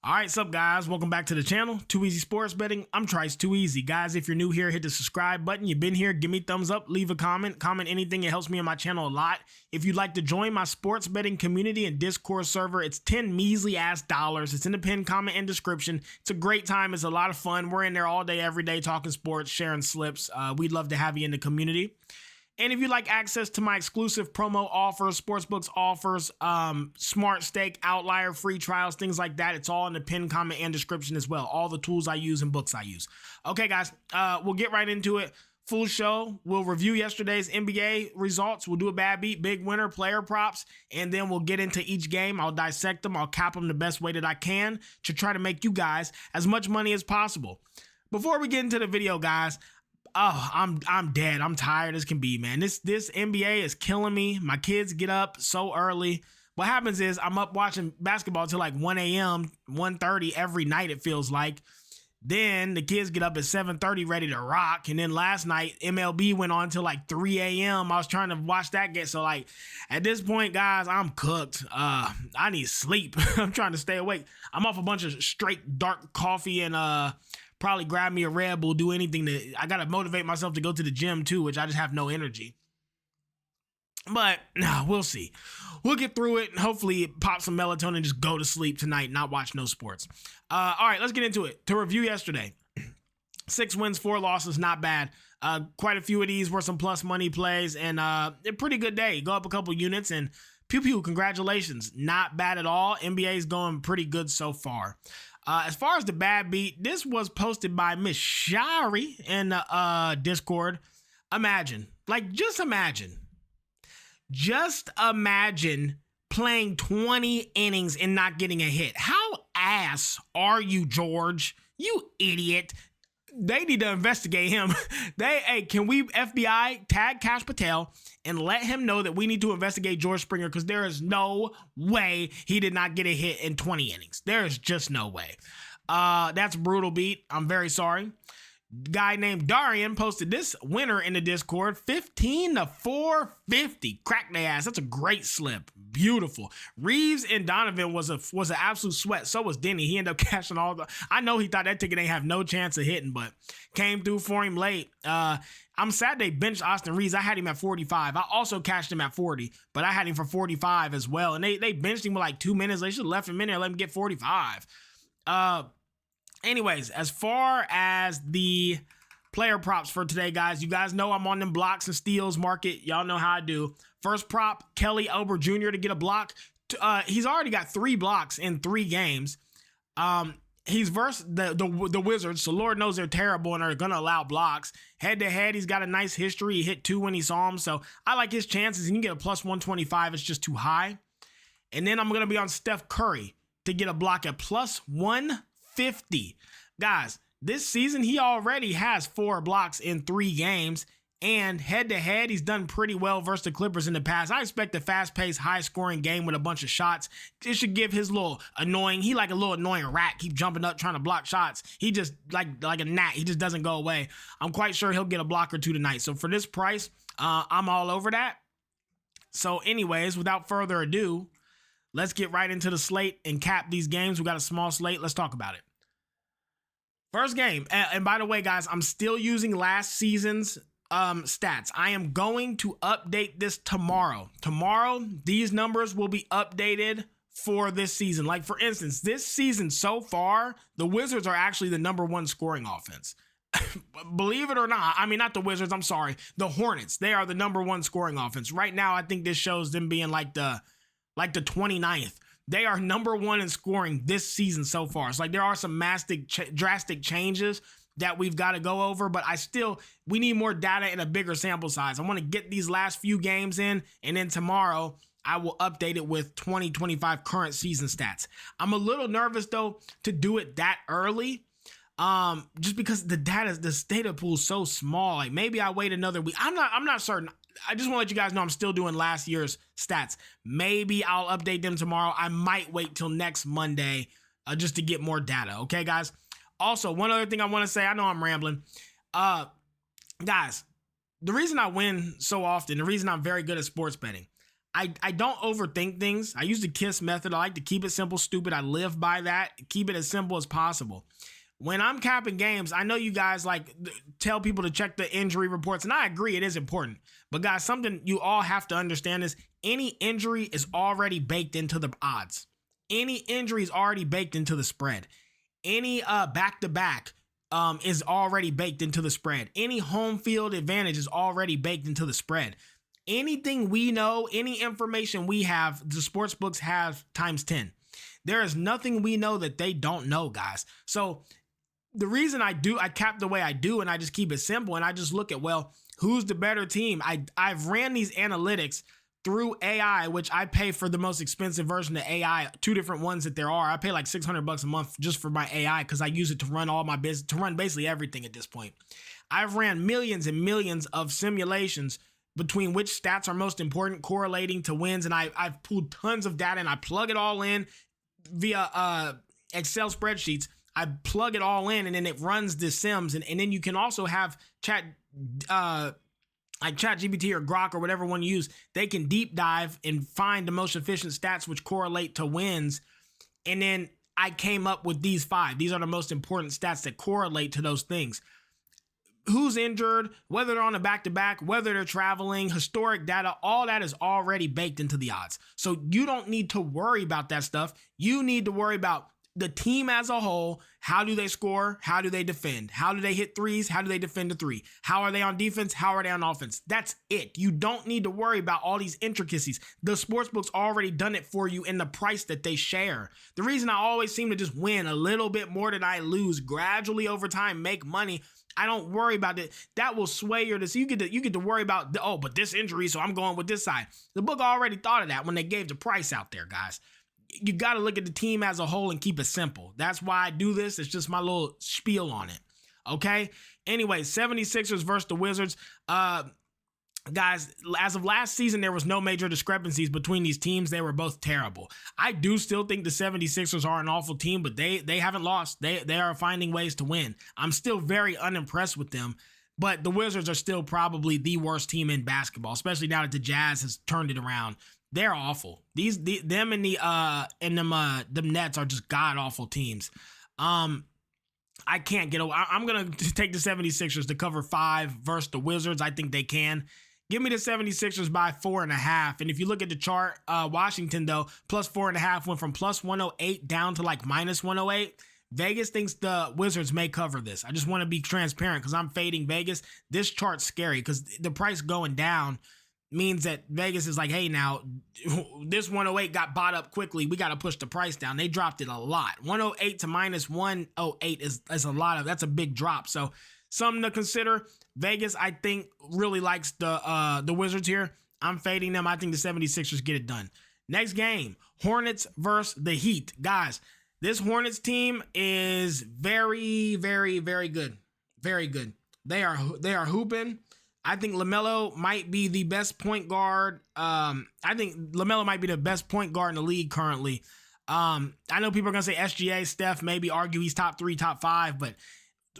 All right, what's up, guys? Welcome back to the channel, Too Easy Sports Betting. I'm Trice Too Easy. Guys, if you're new here, hit the subscribe button. You've been here, give me a thumbs up, leave a comment anything. It helps me and my channel a lot. If you'd like to join my sports betting community and Discord server, it's 10 measly ass dollars. It's in the pinned comment and description. It's a great time. It's a lot of fun. We're in there all day, every day, talking sports, sharing slips. We'd love to have you in the community. And if you'd like access to my exclusive promo offers, sportsbooks offers, SmartStake Outlier, free trials, things like that, it's all in the pinned comment and description as well. All the tools I use and books I use. Okay, guys, we'll get right into it. Full show. We'll review yesterday's NBA results. We'll do a bad beat, big winner, player props, and then we'll get into each game. I'll dissect them. I'll cap them the best way that I can to try to make you guys as much money as possible. Before we get into the video, guys, I'm dead. I'm tired as can be, man. This NBA is killing me. My kids get up so early. What happens is I'm up watching basketball till like 1 a.m., 1:30 every night, it feels like. Then the kids get up at 7:30 ready to rock. And then last night, MLB went on till like 3 a.m. I was trying to watch that game. So like at this point, guys, I'm cooked. I need sleep. I'm trying to stay awake. I'm off a bunch of straight dark coffee and probably grab me a Red Bull, do anything. I got to motivate myself to go to the gym too, which I just have no energy. But nah, we'll see. We'll get through it and hopefully pop some melatonin and just go to sleep tonight, not watch no sports. All right, let's get into it. To review yesterday, 6 wins, 4 losses, not bad. Quite a few of these were some plus money plays and a pretty good day. Go up a couple units and pew pew, congratulations. Not bad at all. NBA's going pretty good so far. As far as the bad beat, this was posted by Miss Shari in the Discord. Just imagine playing 20 innings and not getting a hit. How ass are you, George? You idiot. They need to investigate him. Can we FBI tag Cash Patel and let him know that we need to investigate George Springer, because there is no way he did not get a hit in 20 innings. There is just no way. That's a brutal beat. I'm very sorry. Guy named Darian posted this winner in the Discord, 15 to 450. Crack their ass. That's a great slip. Beautiful. Reeves and Donovan was an absolute sweat. So was Denny. He ended up cashing all the. I know he thought that ticket ain't have no chance of hitting, but came through for him late. I'm sad they benched Austin Reeves. I had him at 45. I also cashed him at 40, but I had him for 45 as well. And they benched him with like 2 minutes. They should have left him in there and let him get 45. Anyways, as far as the player props for today, guys, you guys know I'm on them blocks and steals market. Y'all know how I do. First prop, Kelly Oubre Jr. to get a block. He's already got 3 blocks in 3 games. He's versus the Wizards, so Lord knows they're terrible and are going to allow blocks. Head-to-head, he's got a nice history. He hit 2 when he saw him, so I like his chances. And you get a plus 125. It's just too high. And then I'm going to be on Steph Curry to get a block at plus 150. Guys, this season he already has 4 blocks in 3 games, and head-to-head he's done pretty well versus the Clippers in the past. I expect a fast-paced, high-scoring game with a bunch of shots. It should give his little annoying, he like a little annoying rat, keep jumping up trying to block shots. He just like a gnat. He just doesn't go away. I'm quite sure he'll get a block or 2 tonight. So for this price, I'm all over that. So anyways, without further ado, let's get right into the slate and cap these games. We got a small slate. Let's talk about it. First game, and by the way, guys, I'm still using last season's stats. I am going to update this tomorrow. Tomorrow, these numbers will be updated for this season. Like, for instance, this season so far, the Wizards are actually the #1 scoring offense. Believe it or not, I mean, not the Wizards, I'm sorry, the Hornets. They are the #1 scoring offense. Right now, I think this shows them being like the 29th. They are #1 in scoring this season so far. It's like there are some drastic changes that we've got to go over, but we need more data and a bigger sample size. I want to get these last few games in, and then tomorrow I will update it with 2025 current season stats. I'm a little nervous though to do it that early. Just because the data pool is so small. Like maybe I wait another week. I'm not certain. I just want to let you guys know I'm still doing last year's stats. Maybe I'll update them tomorrow. I might wait till next Monday just to get more data. Okay, guys? Also, one other thing I want to say. I know I'm rambling. Guys, the reason I win so often, the reason I'm very good at sports betting, I don't overthink things. I use the KISS method. I like to keep it simple, stupid. I live by that. Keep it as simple as possible. When I'm capping games, I know you guys like tell people to check the injury reports, and I agree it is important. But guys, something you all have to understand is any injury is already baked into the odds. Any injury is already baked into the spread. Any back-to-back is already baked into the spread. Any home field advantage is already baked into the spread. Anything we know, any information we have, the sports books have times 10. There is nothing we know that they don't know, guys. So the reason I cap the way I do, and I just keep it simple, and I just look at, well, who's the better team? I've ran these analytics through AI, which I pay for the most expensive version of AI, 2 different ones that there are. I pay like $600 a month just for my AI because I use it to run all my business, to run basically everything at this point. I've ran millions and millions of simulations between which stats are most important, correlating to wins, and I've pulled tons of data, and I plug it all in via Excel spreadsheets. I plug it all in, and then it runs the sims, and then you can also have like ChatGPT or Grok or whatever one you use. They can deep dive and find the most efficient stats which correlate to wins, and then I came up with these 5. These are the most important stats that correlate to those things. Who's injured, whether they're on a back-to-back, whether they're traveling, historic data, all that is already baked into the odds. So you don't need to worry about that stuff. You need to worry about the team as a whole. How do they score? How do they defend? How do they hit threes? How do they defend a 3? How are they on defense? How are they on offense? That's it. You don't need to worry about all these intricacies. The sportsbook's already done it for you in the price that they share. The reason I always seem to just win a little bit more than I lose, gradually over time, make money, I don't worry about it. That will sway your decision. You get to worry about, but this injury, so I'm going with this side. The book already thought of that when they gave the price out there, guys. You got to look at the team as a whole and keep it simple. That's why I do this. It's just my little spiel on it. Okay? Anyway, 76ers versus the Wizards. Guys, as of last season, there was no major discrepancies between these teams. They were both terrible. I do still think the 76ers are an awful team, but they haven't lost. They are finding ways to win. I'm still very unimpressed with them, but the Wizards are still probably the worst team in basketball, especially now that the Jazz has turned it around. They're awful. Them and the Nets are just god awful teams. I can't get away. I'm going to take the 76ers to cover 5 versus the Wizards. I think they can. Give me the 76ers by 4.5. And if you look at the chart, Washington, though, plus 4.5 went from plus 108 down to like minus 108. Vegas thinks the Wizards may cover this. I just want to be transparent because I'm fading Vegas. This chart's scary because the price going down means that Vegas is like, hey, now, this 108 got bought up quickly. We got to push the price down. They dropped it a lot. 108 to minus 108 is a lot of, that's a big drop. So something to consider. Vegas, I think, really likes the Wizards here. I'm fading them. I think the 76ers get it done. Next game, Hornets versus the Heat. Guys, this Hornets team is very, very, very good. Very good. They are hooping. I think LaMelo might be the best point guard. I think LaMelo might be the best point guard in the league currently. I know people are going to say SGA, Steph, maybe argue he's top 3, top 5, but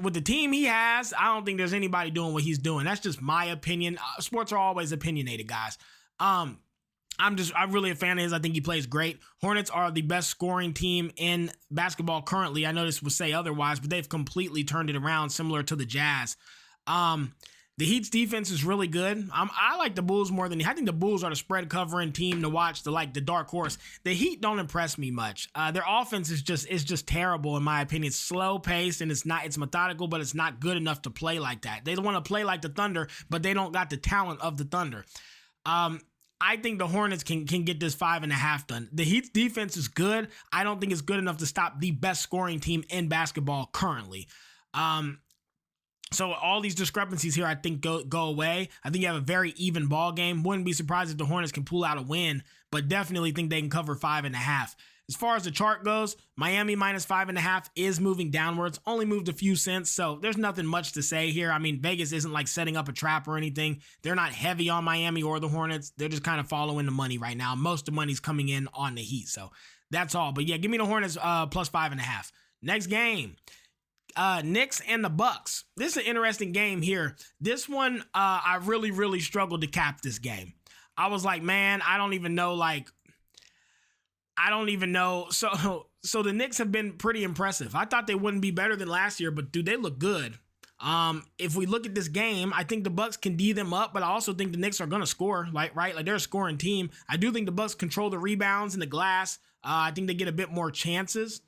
with the team he has, I don't think there's anybody doing what he's doing. That's just my opinion. Sports are always opinionated, guys. I'm really a fan of his. I think he plays great. Hornets are the best scoring team in basketball currently. I know this would say otherwise, but they've completely turned it around, similar to the Jazz. The Heat's defense is really good. I like the Bulls more than I think the Bulls are the spread covering team to watch, the dark horse. The Heat don't impress me much. Their offense is just terrible in my opinion. It's slow paced and it's methodical, but it's not good enough to play like that. They don't want to play like the Thunder, but they don't got the talent of the Thunder. I think the Hornets can get this 5.5 done. The Heat's defense is good. I don't think it's good enough to stop the best scoring team in basketball currently. So all these discrepancies here, I think, go away. I think you have a very even ball game. Wouldn't be surprised if the Hornets can pull out a win, but definitely think they can cover 5.5. As far as the chart goes, Miami minus 5.5 is moving downwards. Only moved a few cents, so there's nothing much to say here. I mean, Vegas isn't like setting up a trap or anything. They're not heavy on Miami or the Hornets. They're just kind of following the money right now. Most of the money's coming in on the Heat, so that's all. But yeah, give me the Hornets plus 5.5. Next game. Knicks and the Bucks. This is an interesting game here. This one, I really struggled to cap this game. I was like, man, I don't even know. So the Knicks have been pretty impressive. I thought they wouldn't be better than last year, but dude, they look good. If we look at this game, I think the Bucks can D them up, but I also think the Knicks are going to score, like they're a scoring team. I do think the Bucks control the rebounds and the glass. I think they get a bit more chances.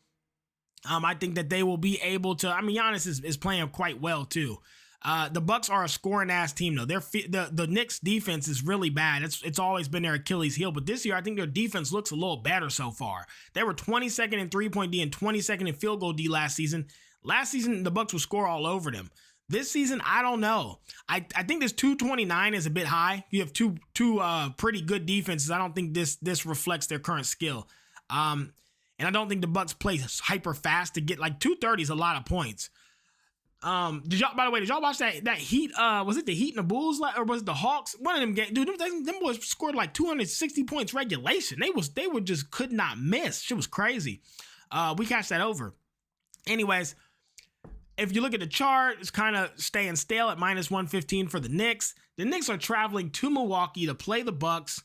I think that they will be able to. I mean, Giannis is playing quite well too. The Bucks are a scoring ass team though. The Knicks defense is really bad. It's always been their Achilles heel, but this year I think their defense looks a little better so far. They were 22nd in 3-point D and 22nd in field goal D last season. Last season the Bucks would score all over them. This season, I don't know. I think this 229 is a bit high. You have two pretty good defenses. I don't think this reflects their current skill. And I don't think the Bucks play hyper fast to get like 230 is a lot of points. Did y'all watch that Heat? Was it the Heat and the Bulls, or was it the Hawks? One of them games, dude. Them boys scored like 260 points regulation. They were just could not miss. Shit was crazy. We cashed that over. Anyways, if you look at the chart, it's kind of staying stale at -115 for the Knicks. The Knicks are traveling to Milwaukee to play the Bucks.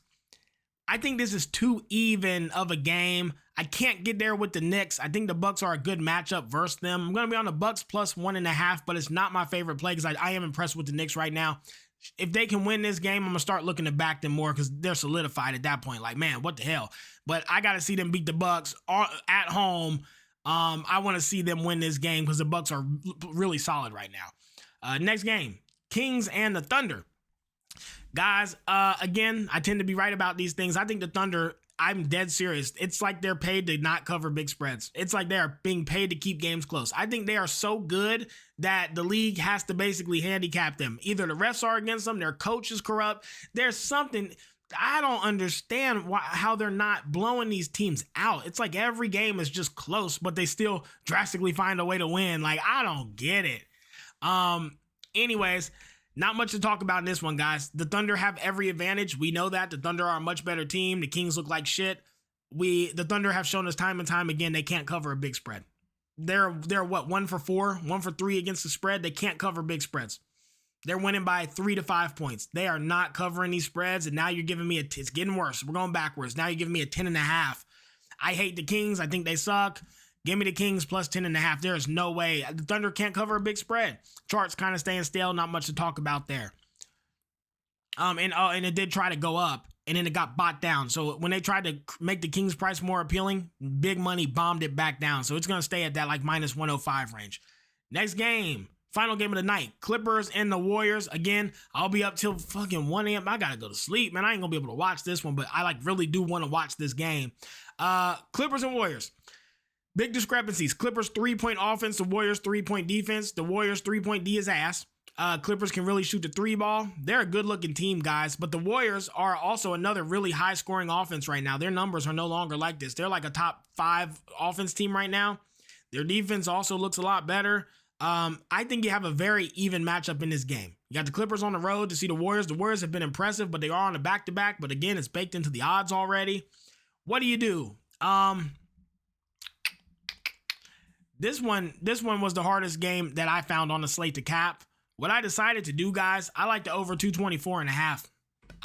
I think this is too even of a game. I can't get there with the Knicks. I think the Bucks are a good matchup versus them. I'm going to be on the Bucks plus 1.5, but it's not my favorite play because I am impressed with the Knicks right now. If they can win this game, I'm going to start looking to back them more because they're solidified at that point. Like, man, what the hell? But I got to see them beat the Bucks at home. I want to see them win this game because the Bucks are really solid right now. Next game, Kings and the Thunder. Guys, again, I tend to be right about these things. I think the Thunder, I'm dead serious. It's like they're paid to not cover big spreads. It's like they're being paid to keep games close. I think they are so good that the league has to basically handicap them. Either the refs are against them, their coach is corrupt. There's something. I don't understand how they're not blowing these teams out. It's like every game is just close, but they still drastically find a way to win. Like, I don't get it. Anyways, not much to talk about in this one, guys. The Thunder have every advantage. We know that. The Thunder are a much better team. The Kings look like shit. The Thunder have shown us time and time again they can't cover a big spread. They're what, 1 for 4, 1 for 3 against the spread. They can't cover big spreads. They're winning by 3 to 5 points. They are not covering these spreads, and now you're giving me it's getting worse. We're going backwards. Now you're giving me a 10.5. I hate the Kings. I think they suck. Give me the Kings plus 10.5. There is no way. The Thunder can't cover a big spread. Chart's kind of staying stale. Not much to talk about there. And it did try to go up, and then it got bought down. So when they tried to make the Kings price more appealing, big money bombed it back down. So it's going to stay at that like -105 range. Next game. Final game of the night, Clippers and the Warriors. Again, I'll be up till fucking 1 a.m. I got to go to sleep, man. I ain't going to be able to watch this one, but I really do want to watch this game. Clippers and Warriors. Big discrepancies. Clippers 3-point offense, the Warriors 3-point defense. The Warriors 3-point D is ass. Clippers can really shoot the 3 ball. They're a good looking team, guys, but the Warriors are also another really high scoring offense right now. Their numbers are no longer like this. They're like a top 5 offense team right now. Their defense also looks a lot better. I think you have a very even matchup in this game. You got the Clippers on the road to see the Warriors. The Warriors have been impressive, but they are on a back-to-back. But again, it's baked into the odds already. What do you do? This one was the hardest game that I found on the slate to cap. What I decided to do, guys, I like the over 224.5.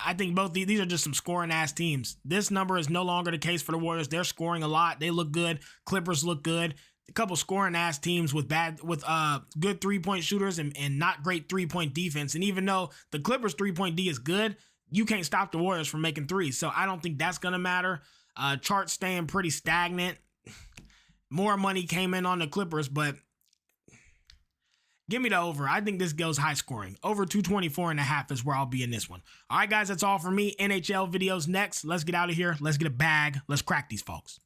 I think both these are just some scoring ass teams. This number is no longer the case for the Warriors. They're scoring a lot. They look good. Clippers look good. A couple scoring ass teams with good 3-point shooters and not great 3-point defense. And even though the Clippers 3-point D is good, you can't stop the Warriors from making threes. So I don't think that's going to matter. Chart staying pretty stagnant. More money came in on the Clippers, but give me the over. I think this goes high scoring. Over 224.5 is where I'll be in this one. All right, guys, that's all for me. NHL videos next. Let's get out of here. Let's get a bag. Let's crack these folks.